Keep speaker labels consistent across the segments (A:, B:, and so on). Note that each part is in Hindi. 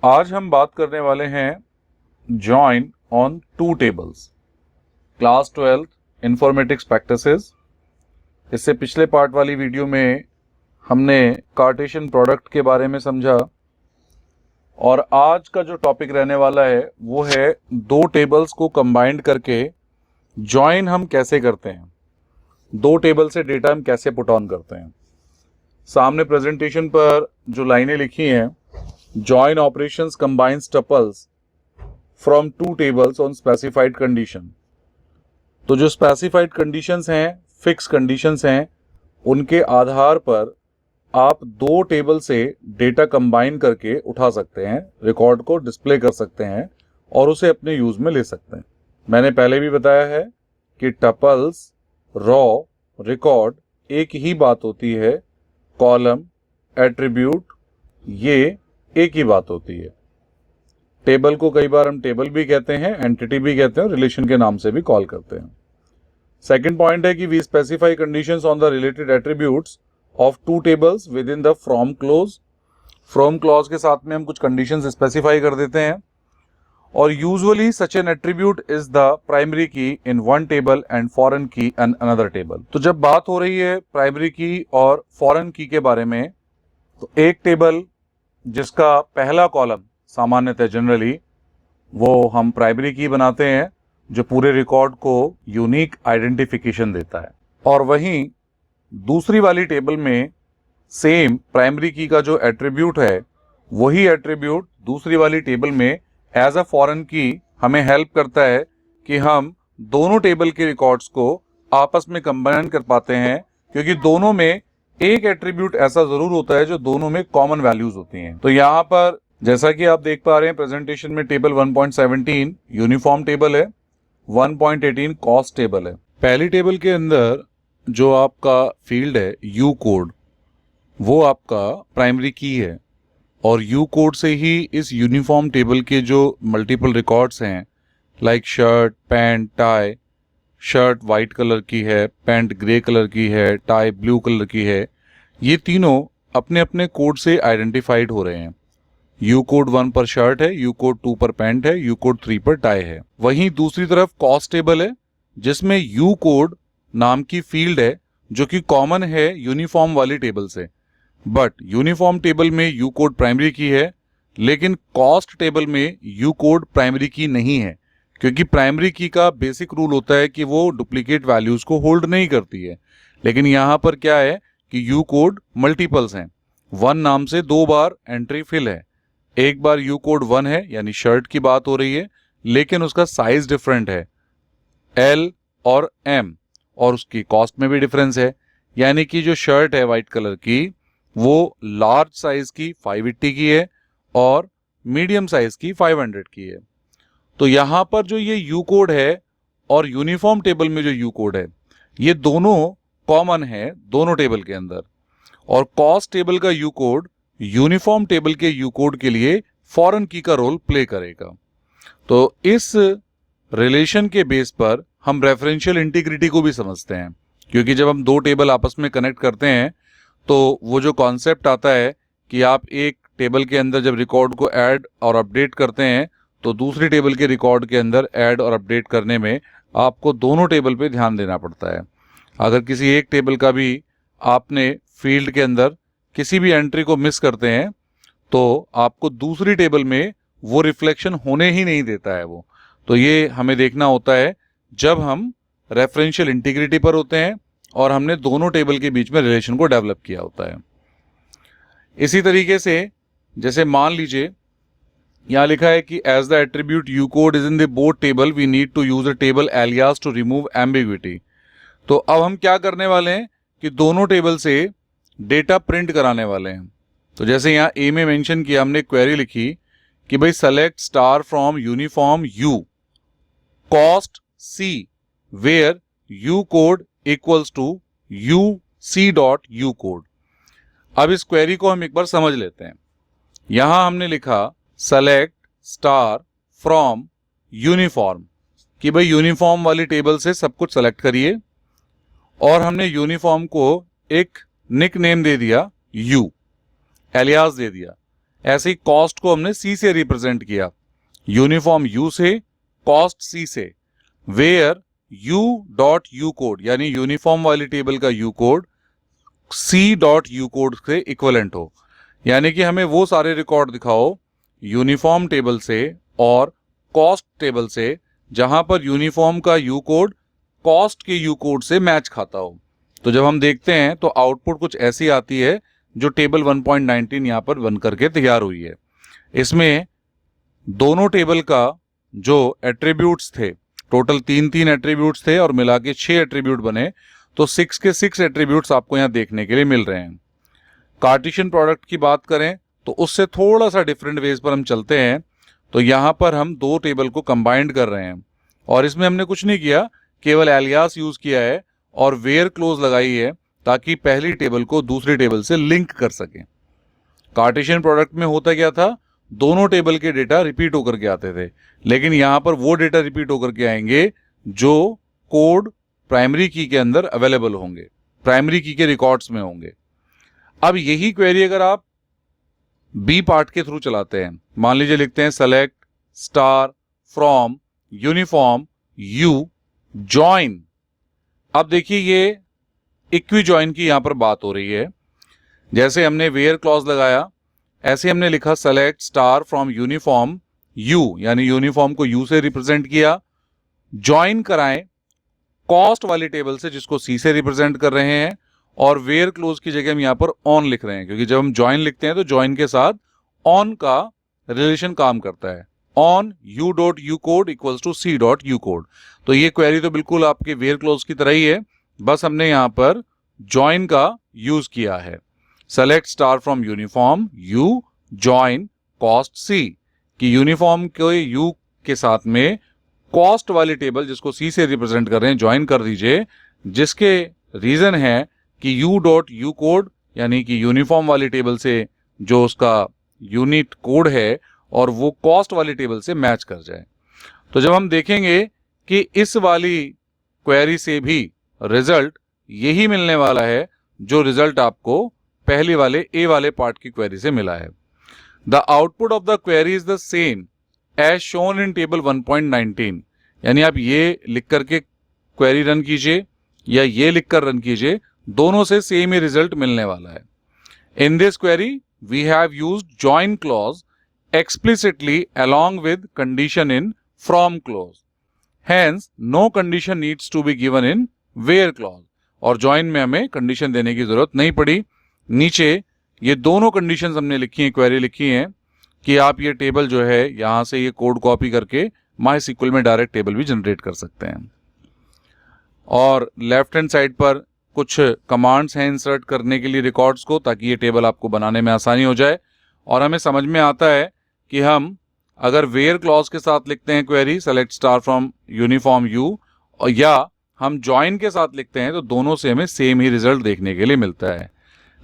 A: आज हम बात करने वाले हैं join on two tables, class 12 informatics practices. इससे पिछले पार्ट वाली वीडियो में हमने कार्टेशियन प्रोडक्ट के बारे में समझा और आज का जो टॉपिक रहने वाला है वो है दो टेबल्स को कंबाइंड करके जॉइन हम कैसे करते हैं, दो टेबल से डेटा हम कैसे पुट ऑन करते हैं। सामने प्रेजेंटेशन पर जो लाइनें लिखी हैं, join operations combines tuples from two tables on specified condition। तो जो specified conditions हैं, fixed conditions हैं, उनके आधार पर आप दो टेबल से डेटा कंबाइन करके उठा सकते हैं, रिकॉर्ड को डिस्प्ले कर सकते हैं और उसे अपने यूज में ले सकते हैं। मैंने पहले भी बताया है कि टपल्स, रॉ, रिकॉर्ड एक ही बात होती है, कॉलम, एट्रीब्यूट ये एक ही बात होती है। टेबल को कई बार हम टेबल भी कहते हैं, एंटिटी भी कहते हैं और रिलेशन के नाम से भी कॉल करते हैं। सेकंड पॉइंट है कि we specify conditions on the related attributes of two tables within the from clause. From clause के साथ में हम कुछ कंडीशंस स्पेसिफाई कर देते हैं और usually such an attribute is the primary key in one table and foreign key in another table. तो जब बात हो रही है प्राइमरी की और फॉरेन की के बारे में, तो एक टेबल जिसका पहला कॉलम सामान्यतः जनरली वो हम प्राइमरी की बनाते हैं जो पूरे रिकॉर्ड को यूनिक आइडेंटिफिकेशन देता है, और वहीं दूसरी वाली टेबल में सेम प्राइमरी की का जो एट्रीब्यूट है वही एट्रीब्यूट दूसरी वाली टेबल में एज अ फॉरेन की हमें हेल्प करता है कि हम दोनों टेबल के रिकॉर्ड्स को आपस में कंबाइन कर पाते हैं, क्योंकि दोनों में एक एट्रीब्यूट ऐसा जरूर होता है जो दोनों में कॉमन वैल्यूज होती हैं। तो यहाँ पर जैसा कि आप देख पा रहे हैं प्रेजेंटेशन में, टेबल 1.17 यूनिफॉर्म टेबल है, 1.18 कॉस्ट टेबल है। पहली टेबल के अंदर जो आपका फील्ड है यू कोड, वो आपका प्राइमरी की है और यू कोड से ही इस यूनिफॉर्म टेबल के जो मल्टीपल रिकॉर्ड्स हैं like shirt, pant, tie, shirt white colour की है, पैंट ग्रे कलर की है, टाई ब्लू कलर की है, ये तीनों अपने अपने कोड से आइडेंटिफाइड हो रहे हैं। यू कोड 1 पर शर्ट है, यू कोड 2 पर पैंट है, यू कोड 3 पर टाई है। वहीं दूसरी तरफ कॉस्ट टेबल है जिसमें यू कोड नाम की फील्ड है जो कि कॉमन है यूनिफॉर्म वाली टेबल से, बट यूनिफॉर्म टेबल में यू कोड प्राइमरी की है लेकिन कॉस्ट टेबल में यू कोड प्राइमरी की नहीं है, क्योंकि प्राइमरी की का बेसिक रूल होता है कि वो डुप्लीकेट वैल्यूज को होल्ड नहीं करती है। लेकिन यहाँ पर क्या है कि यू कोड मल्टीपल्स हैं, 1 नाम से 2 बार एंट्री फिल है। एक बार यू कोड 1 है यानी शर्ट की बात हो रही है, लेकिन उसका साइज डिफरेंट है, एल और एम, और उसकी कॉस्ट में भी डिफरेंस है, यानी कि जो शर्ट है वाइट कलर की वो लार्ज साइज की 580 की है और मीडियम साइज की 500 की है। तो यहां पर जो ये यू कोड है और यूनिफॉर्म टेबल में जो यू कोड है, ये दोनों कॉमन है दोनों टेबल के अंदर, और कॉस्ट टेबल का यू कोड यूनिफॉर्म टेबल के यू कोड के लिए फॉरेन की का रोल प्ले करेगा। तो इस रिलेशन के बेस पर हम रेफरेंशियल इंटीग्रिटी को भी समझते हैं, क्योंकि जब हम दो टेबल आपस में कनेक्ट करते हैं तो वो जो कॉन्सेप्ट आता है कि आप एक टेबल के अंदर जब रिकॉर्ड को ऐड और अपडेट करते हैं तो दूसरी टेबल के रिकॉर्ड के अंदर ऐड और अपडेट करने में आपको दोनों टेबल पे ध्यान देना पड़ता है। अगर किसी एक टेबल का भी आपने फील्ड के अंदर किसी भी एंट्री को मिस करते हैं तो आपको दूसरी टेबल में वो रिफ्लेक्शन होने ही नहीं देता है वो। तो ये हमें देखना होता है जब हम रेफरेंशियल इंटीग्रिटी पर होते हैं और हमने दोनों टेबल के बीच में रिलेशन को डेवलप किया होता है। इसी तरीके से जैसे मान लीजिए यहां लिखा है कि as the attribute U code is in the both table we need to use a table alias to remove ambiguity. तो अब हम क्या करने वाले हैं कि दोनों टेबल से डेटा प्रिंट कराने वाले हैं। तो जैसे यहाँ ए में मेंशन किया, हमने क्वेरी लिखी कि भाई select star from uniform U cost C where U code equals to U C dot U code. अब इस क्वेरी को हम एक बार समझ लेते हैं। यहां हमने लिखा सेलेक्ट स्टार फ्रॉम यूनिफॉर्म कि भाई यूनिफॉर्म वाली टेबल से सब कुछ सेलेक्ट करिए, और हमने यूनिफॉर्म को एक निक नेम दे दिया यू, एलियास दे दिया। ऐसे ही कॉस्ट को हमने सी से रिप्रेजेंट किया, यूनिफॉर्म यू से, कॉस्ट सी से, where U dot U code यानी यूनिफॉर्म वाली टेबल का U code C dot U code से इक्वलेंट हो, यानी कि हमें वो सारे रिकॉर्ड दिखाओ यूनिफॉर्म टेबल से और कॉस्ट टेबल से जहां पर यूनिफॉर्म का यू कोड कॉस्ट के यू कोड से मैच खाता हो। तो जब हम देखते हैं तो आउटपुट कुछ ऐसी आती है जो टेबल 1.19 यहां पर बन करके तैयार हुई है। इसमें दोनों टेबल का जो एट्रीब्यूट्स थे, टोटल 3 एट्रीब्यूट्स थे और मिला के 6 एट्रीब्यूट बने, तो 6 के 6 एट्रीब्यूट्स आपको यहां देखने के लिए मिल रहे हैं। कार्टेशियन प्रोडक्ट की बात करें तो उससे थोड़ा सा डिफरेंट वेज पर हम चलते हैं। तो यहां पर हम दो टेबल को कंबाइंड कर रहे हैं और इसमें हमने कुछ नहीं किया, केवल एलियास यूज किया है और वेयर क्लोज लगाई है ताकि पहली टेबल को दूसरी टेबल से लिंक कर सके। कार्टेशियन प्रोडक्ट में होता क्या था, दोनों टेबल के डेटा रिपीट होकर के आते थे, लेकिन यहां पर वो डेटा रिपीट होकर के आएंगे जो कोड प्राइमरी की के अंदर अवेलेबल होंगे, प्राइमरी की के रिकॉर्ड्स में होंगे। अब यही क्वेरी अगर आप बी पार्ट के थ्रू चलाते हैं, मान लीजिए लिखते हैं select star from uniform you join. अब देखिए ये इक्वी जॉइन की यहां पर बात हो रही है। जैसे हमने वेयर क्लॉज लगाया, ऐसे हमने लिखा select star from uniform you, यानी यूनिफॉर्म को यू से रिप्रेजेंट किया, ज्वाइन कराएं कॉस्ट वाली टेबल से जिसको सी से रिप्रेजेंट कर रहे हैं, और वेयर क्लोज की जगह हम यहां पर ऑन लिख रहे हैं क्योंकि जब हम ज्वाइन लिखते हैं तो ज्वाइन के साथ ऑन का रिलेशन काम करता है, on U dot U code equals to C dot U code. तो ये क्वेरी तो बिल्कुल आपके वेयर क्लोज की तरह ही है, बस हमने यहां पर ज्वाइन का यूज किया है। Select star from uniform U join cost C, कि यूनिफॉर्म के यू के साथ में कॉस्ट वाली टेबल जिसको सी से रिप्रेजेंट कर रहे हैं ज्वाइन कर दीजिए, जिसके रीजन है कि यू डॉट यू कोड यानी कि यूनिफॉर्म वाली टेबल से जो उसका यूनिट कोड है और वो कॉस्ट वाली टेबल से मैच कर जाए। तो जब हम देखेंगे कि इस वाली क्वेरी से भी रिजल्ट यही मिलने वाला है जो रिजल्ट आपको पहले वाले ए वाले पार्ट की क्वेरी से मिला है। The output of the query is the same as shown in table 1.19, यानी आप ये लिख करके क्वेरी रन कीजिए या ये लिखकर रन कीजिए, दोनों से सेम ही रिजल्ट मिलने वाला है। In this query we have used join clause explicitly along with condition in from clause, hence no condition needs to be given in where clause, और join में हमें condition देने की जरूरत नहीं पड़ी। नीचे ये दोनों conditions हमने लिखी हैं, query लिखी हैं कि आप ये टेबल जो है यहां से ये कोड कॉपी करके MySQL में डायरेक्ट टेबल भी जनरेट कर सकते हैं, और लेफ्ट हैंड साइड पर कुछ कमांड्स हैं इंसर्ट करने के लिए रिकॉर्ड्स को, ताकि ये टेबल आपको बनाने में आसानी हो जाए और हमें समझ में आता है कि हम अगर वेयर क्लॉज के साथ लिखते हैं query select star from uniform you, और या हम ज्वाइन के साथ लिखते हैं तो दोनों से हमें सेम ही रिजल्ट देखने के लिए मिलता है।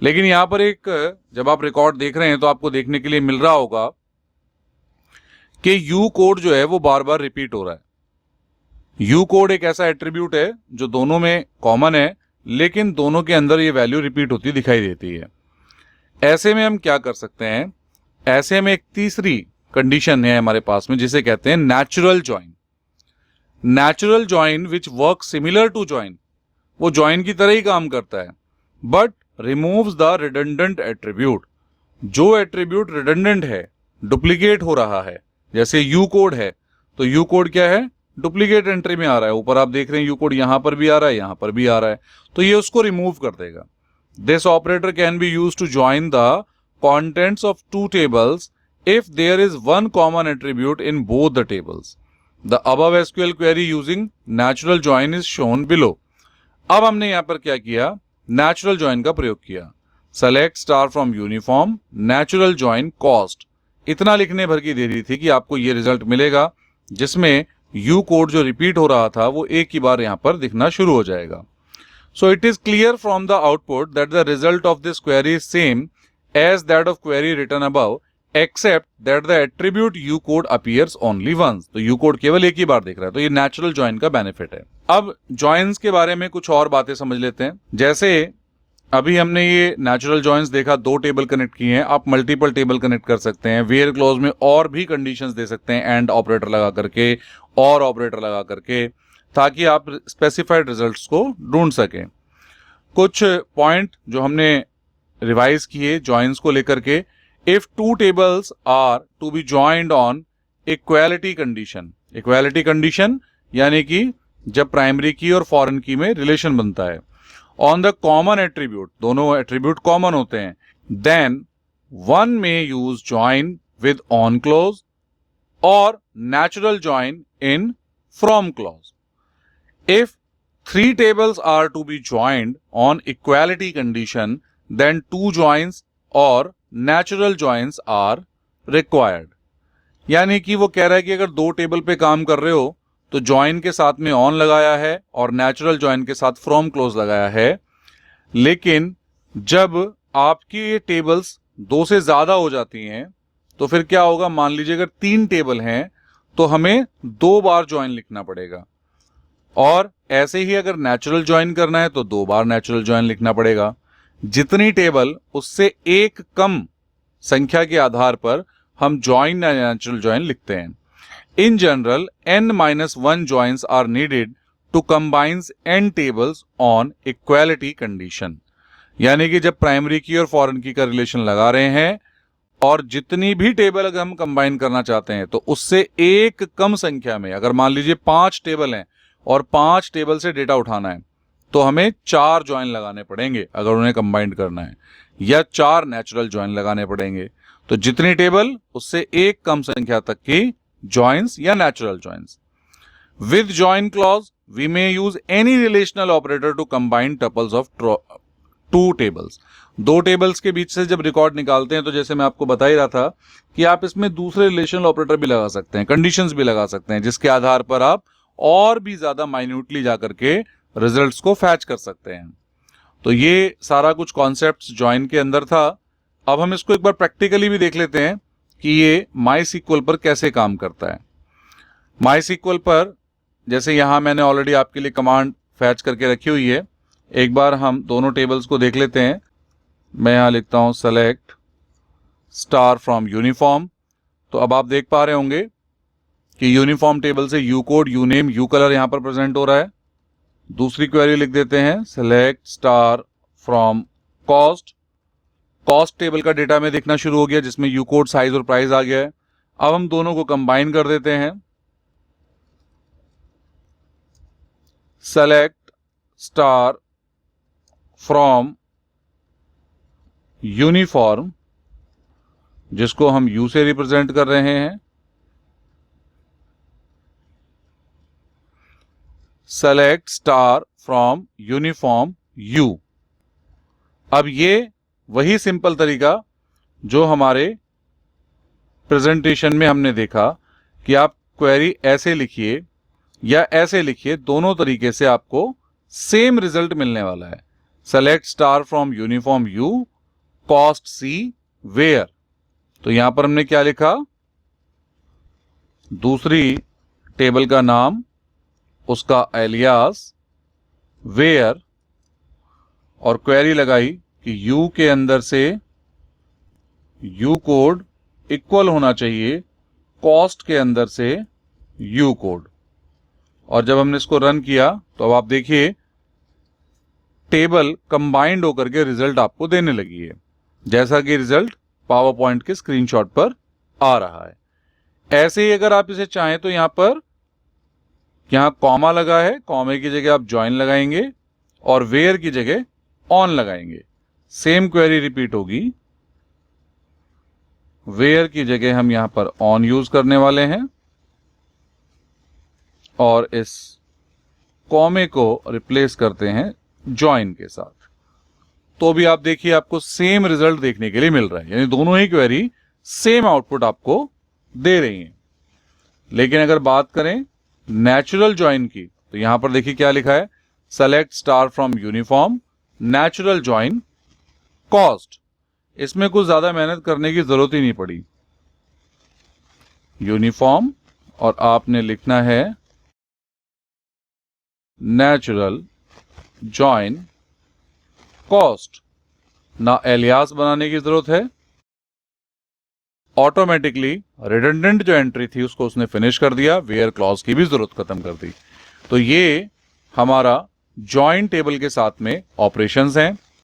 A: लेकिन यहां पर एक, जब आप रिकॉर्ड देख रहे हैं तो आपको देखने के लिए मिल रहा होगा कि यू कोड जो है वो बार बार रिपीट हो रहा है। यू कोड एक ऐसा एट्रीब्यूट है जो दोनों में कॉमन है, लेकिन दोनों के अंदर ये वैल्यू रिपीट होती दिखाई देती है। ऐसे में हम क्या कर सकते हैं, ऐसे में एक तीसरी कंडीशन है हमारे पास में जिसे कहते हैं natural join. Natural join which work similar to join, वो ज्वाइन की तरह ही काम करता है but removes the redundant attribute. जो एट्रीब्यूट रिडंडेंट है, डुप्लीकेट हो रहा है, जैसे यू कोड है तो यू कोड क्या है, डुप्लीकेट एंट्री में आ रहा है, ऊपर आप देख रहे हैं यू कोड यहां पर भी आ रहा है, यहां पर भी आ रहा है, तो ये उसको रिमूव कर देगा। This operator can be used to join the contents of two tables if there is one common attribute in both the tables. The above SQL query using natural join is shown below. अब हमने यहां पर क्या किया, natural join का प्रयोग किया। Select star from uniform natural join cost, इतना लिखने भर की देरी थी कि आपको ये रिजल्ट मिलेगा जिसमें U कोड जो रिपीट हो रहा था वो एक ही बार यहां पर दिखना शुरू हो जाएगा। So it is clear from the output that the result of this query is same as that of query written above except that the attribute u code appears only once. तो u code केवल एक ही बार दिख रहा है, तो ये natural join का बेनिफिट है। अब joins के बारे में कुछ और बातें समझ लेते हैं। जैसे अभी हमने ये नेचुरल जॉइंस देखा, दो टेबल कनेक्ट किए हैं, आप मल्टीपल टेबल कनेक्ट कर सकते हैं। वेयर क्लॉज में और भी कंडीशंस दे सकते हैं, एंड ऑपरेटर लगा करके और ऑपरेटर लगा करके, ताकि आप स्पेसिफाइड रिजल्ट्स को ढूंढ सकें। कुछ पॉइंट जो हमने रिवाइज किए जॉइंस को लेकर के, if two tables are to be joined on equality condition. Equality condition यानी कि जब प्राइमरी की और फॉरेन की में रिलेशन बनता है, ऑन द कॉमन एट्रीब्यूट, दोनों एट्रीब्यूट कॉमन होते हैं, देन वन में use join with on clause और natural join in from clause. If three tables are to be joined on equality condition, then two joins और natural joins are required। यानी कि वो कह रहा है कि अगर दो टेबल पे काम कर रहे हो तो ज्वाइन के साथ में ऑन लगाया है और नेचुरल ज्वाइन के साथ फ्रॉम क्लोज लगाया है, लेकिन जब आपकी ये टेबल्स दो से ज्यादा हो जाती हैं तो फिर क्या होगा, मान लीजिए अगर तीन टेबल हैं तो हमें दो बार ज्वाइन लिखना पड़ेगा, और ऐसे ही अगर नेचुरल ज्वाइन करना है तो दो बार नेचुरल ज्वाइन लिखना पड़ेगा। जितनी टेबल उससे एक कम संख्या के आधार पर हम ज्वाइन या नेचुरल ज्वाइन लिखते हैं। In general n-1 joins are needed to combine n tables on equality condition. यानी कि जब प्राइमरी की और फॉरेन की का रिलेशन लगा रहे हैं और जितनी भी टेबल अगर हम कंबाइन करना चाहते हैं तो उससे एक कम संख्या में, अगर मान लीजिए 5 टेबल हैं और 5 टेबल से डेटा उठाना है तो हमें 4 ज्वाइन लगाने पड़ेंगे अगर उन्हें कंबाइन करना है, या 4 नेचुरल ज्वाइन लगाने पड़ेंगे। तो जितनी टेबल उससे एक कम संख्या तक की ज्वाइंस या natural joins. With join clause we may use any relational operator to combine tuples of two tables. दो टेबल्स के बीच से जब रिकॉर्ड निकालते हैं तो जैसे मैं आपको बता ही रहा था कि आप इसमें दूसरे रिलेशनल ऑपरेटर भी लगा सकते हैं, कंडीशंस भी लगा सकते हैं, जिसके आधार पर आप और भी ज्यादा माइन्यूटली जाकर के रिजल्ट्स को फैच कर सकते हैं। तो ये सारा कुछ कॉन्सेप्ट्स ज्वाइन के अंदर था। अब हम इसको एक बार प्रैक्टिकली भी देख लेते हैं कि ये MySQL पर कैसे काम करता है। MySQL पर जैसे यहां मैंने ऑलरेडी आपके लिए कमांड फैच करके रखी हुई है, एक बार हम दोनों टेबल्स को देख लेते हैं। मैं यहां लिखता हूं सेलेक्ट स्टार फ्रॉम यूनिफॉर्म। तो अब आप देख पा रहे होंगे कि यूनिफॉर्म टेबल से you code, you name, you colour यहां पर प्रेजेंट हो रहा है। दूसरी क्वेरी लिख देते हैं select star from cost. Cost table का डेटा में दिखना शुरू हो गया जिसमें यू कोड, साइज और प्राइस आ गया है। अब हम दोनों को कंबाइन कर देते हैं, सेलेक्ट स्टार फ्रॉम यूनिफॉर्म, जिसको हम यू से रिप्रेजेंट कर रहे हैं, select star from uniform you. अब ये वही सिंपल तरीका जो हमारे प्रेजेंटेशन में हमने देखा कि आप क्वेरी ऐसे लिखिए या ऐसे लिखिए, दोनों तरीके से आपको सेम रिजल्ट मिलने वाला है। Select star from uniform U, cost C, where. तो यहां पर हमने क्या लिखा, दूसरी टेबल का नाम, उसका एलियास, वेयर, और क्वेरी लगाई कि यू के अंदर से यू कोड इक्वल होना चाहिए कॉस्ट के अंदर से यू कोड। और जब हमने इसको रन किया तो अब आप देखिए टेबल कंबाइंड होकर के रिजल्ट आपको देने लगी है, जैसा कि रिजल्ट पावर पॉइंट के स्क्रीनशॉट पर आ रहा है। ऐसे ही अगर आप इसे चाहें तो यहां कॉमा लगा है, कॉमे की जगह आप ज्वाइन लगाएंगे और वेयर की जगह ऑन लगाएंगे। सेम क्वेरी रिपीट होगी, वेयर की जगह हम यहां पर ऑन यूज करने वाले हैं और इस कॉमे को रिप्लेस करते हैं ज्वाइन के साथ। तो भी आप देखिए आपको सेम रिजल्ट देखने के लिए मिल रहा है, यानी दोनों ही क्वेरी सेम आउटपुट आपको दे रही हैं। लेकिन अगर बात करें नेचुरल ज्वाइन की तो यहां पर देखिए क्या लिखा है, select star from uniform, natural join, cost. इसमें कुछ ज्यादा मेहनत करने की जरूरत ही नहीं पड़ी। यूनिफॉर्म और आपने लिखना है नेचुरल ज्वाइन कॉस्ट, ना एलियास बनाने की जरूरत है, ऑटोमेटिकली रिडंडेंट जो एंट्री थी उसको उसने फिनिश कर दिया, वेयर क्लॉज की भी जरूरत खत्म कर दी। तो ये हमारा जॉइन टेबल के साथ में ऑपरेशंस हैं।